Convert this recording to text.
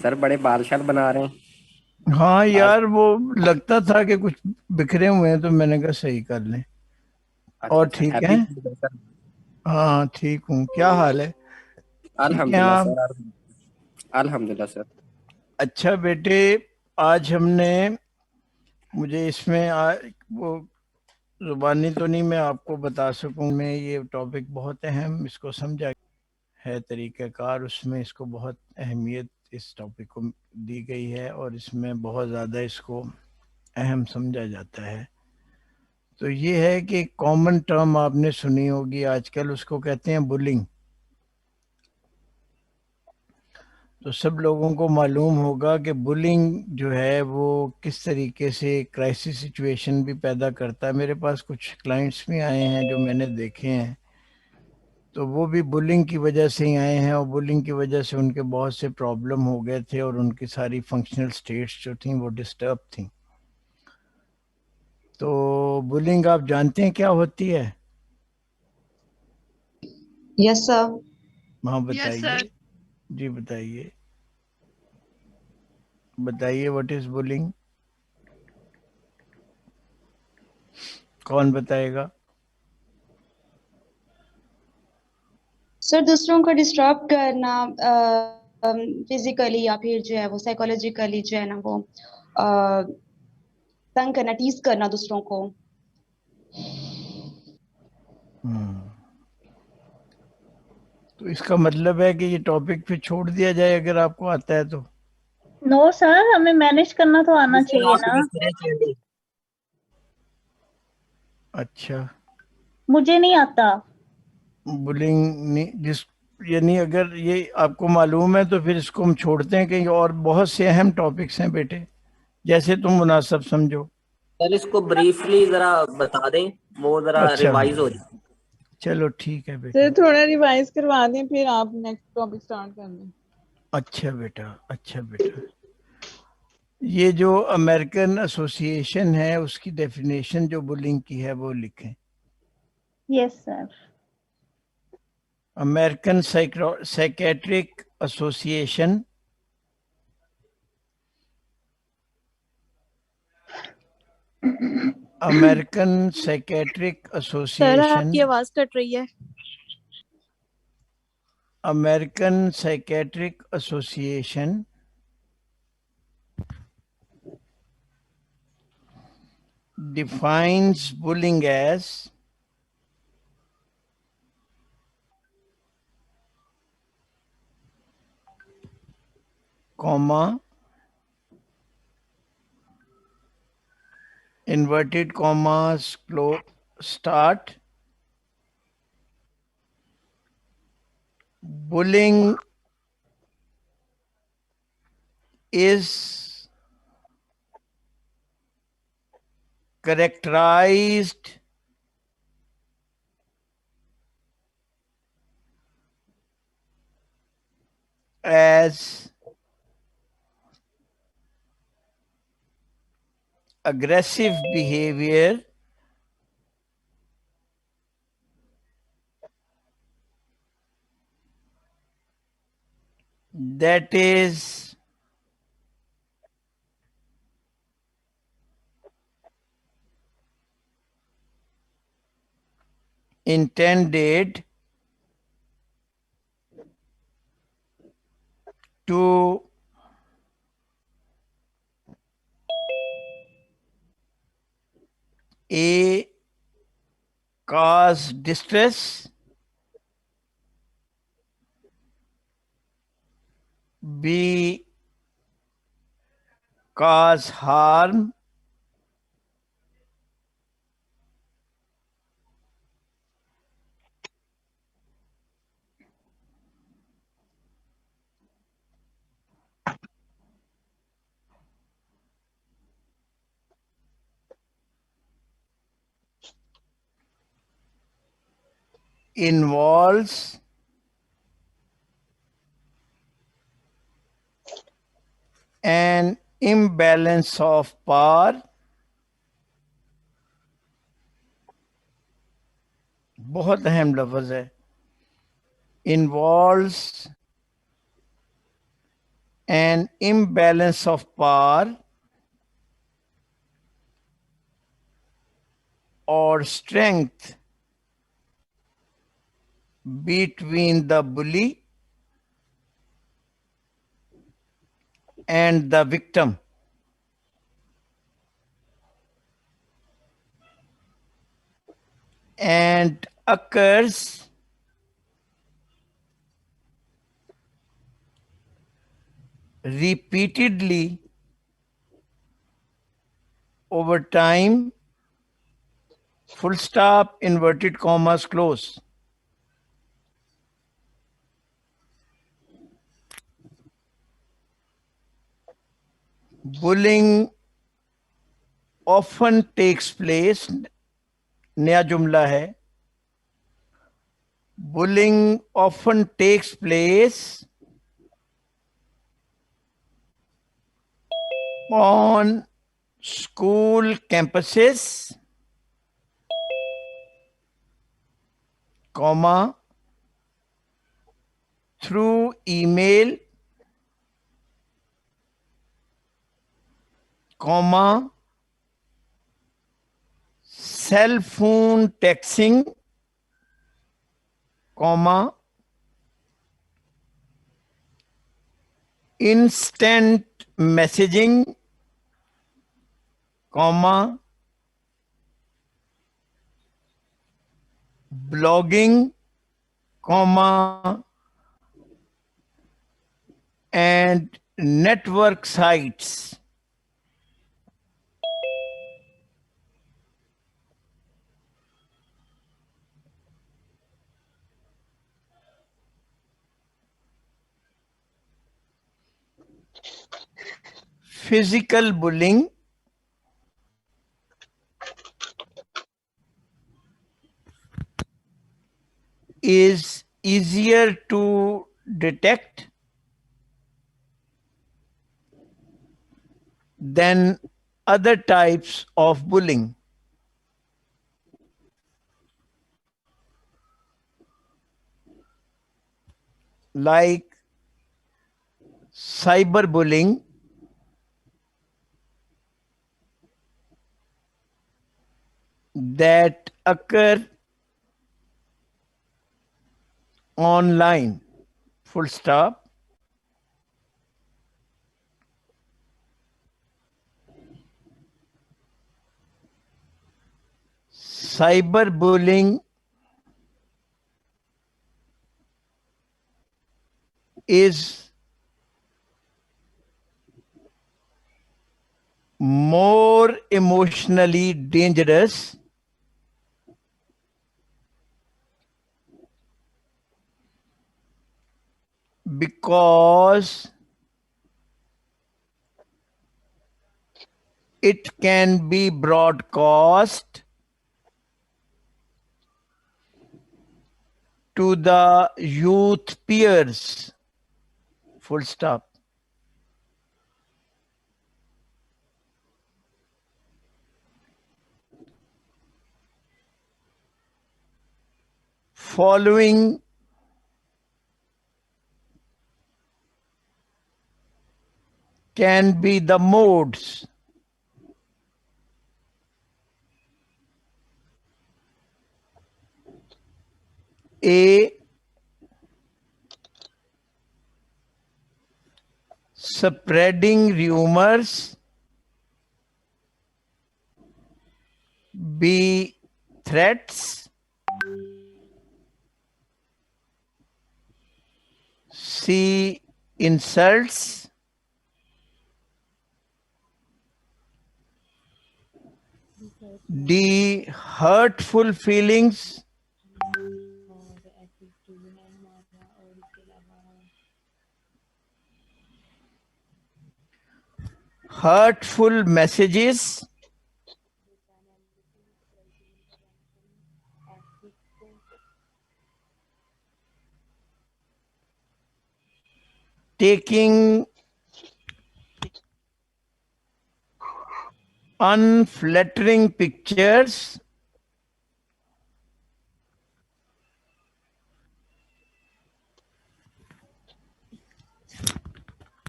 Sir बड़े बाल शाल बना रहे हैं हाँ आज। यार, वो लगता था कि कुछ बिखरे हुए हैं तो मैंने कहा सही कर लें। अच्छा और अच्छा, ठीक है। Happy sir. हाँ ठीक हूँ, क्या हाल है? ठीक है अल्हम्दुलिल्लाह आप? सर। अल्हम्दुलिल्लाह सर। अच्छा बेटे, आज हमने, मुझे इसमें वो जुबानी तो नहीं मैं आपको बता सकूं, मैं ये टॉपिक बहुत अहम, इसको समझा है तरीक़ाकार, उसमें इसको बहुत अहमियत इस टॉपिक को दी गई है और इसमें बहुत ज़्यादा इसको अहम समझा जाता है। तो ये है कि कॉमन टर्म आपने सुनी होगी आजकल, उसको कहते हैं बुलिंग। तो सब लोगों को मालूम होगा कि बुलिंग जो है वो किस तरीके से क्राइसिस सिचुएशन भी पैदा करता है। मेरे पास कुछ क्लाइंट्स भी आए हैं जो मैंने देखे हैं, तो वो भी बुलिंग की वजह से ही आए हैं और बुलिंग की वजह से उनके बहुत से प्रॉब्लम हो गए थे और उनकी सारी फंक्शनल स्टेट्स जो थी वो डिस्टर्ब थी। तो बुलिंग आप जानते हैं क्या होती है? Yes sir. हाँ यस सर। बताइए। जी बताइए, बताइए व्हाट इज बुलिंग? कौन बताएगा? सर दूसरों को डिस्टर्ब करना, फिजिकली या फिर जो है वो साइकोलॉजिकली जो है ना वो अ, तंग करना, टीज करना दूसरों को। हम्म। तो इसका मतलब है कि ये टॉपिक फिर छोड़ दिया जाए अगर आपको आता है तो? नो सर, हमें मैनेज करना तो आना सर चाहिए आप ना। भी करें चेंज। अच्छा। मुझे नहीं आता। बुलिंग नहीं जिस, यानी अगर ये आपको मालूम है तो फिर इसको हम छोड़ते हैं कहीं और। बहुत से अहम टॉपिक्स हैं बेटे, जैसे तुम मुनासिब समझो। सर इसको ब्रीफली जरा बता दें, वो जरा अच्छा, रिवाइज हो जाए। चलो ठीक है सर बेटा। थोड़ा रिवाइज करवा दें, फिर आप नेक्स्ट टॉपिक स्टार्ट कर दें। अच्छा बेटा, अच्छा बेटा। ये जो अमेरिकन एसोसिएशन है उसकी डेफिनेशन जो बुलिंग की है वो लिखें। Yes sir. American psychiatric association American psychiatric sir association आपकी आवाज कट रही है। American psychiatric association defines bullying as comma inverted commas start bullying is characterized as aggressive behavior that is intended to a cause distress, b cause harm, involves an imbalance of power, बहुत अहम लफ्ज है, involves an imbalance of power or strength between the bully and the victim. And occurs repeatedly over time, full stop, inverted commas, close. Bullying often takes place, नया जुमला है, bullying often takes place on school campuses, comma, through email, comma, cell phone texting, comma, instant messaging, comma, blogging, comma, and network sites. Physical bullying is easier to detect than other types of bullying. Like cyberbullying, that occur online, full stop. Cyberbullying is more emotionally dangerous because it can be broadcast to the youth peers, full stop. Following can be the modes. A, spreading rumors. B, threats. C, insults. D, hurtful feelings. Hurtful messages. Taking unflattering pictures.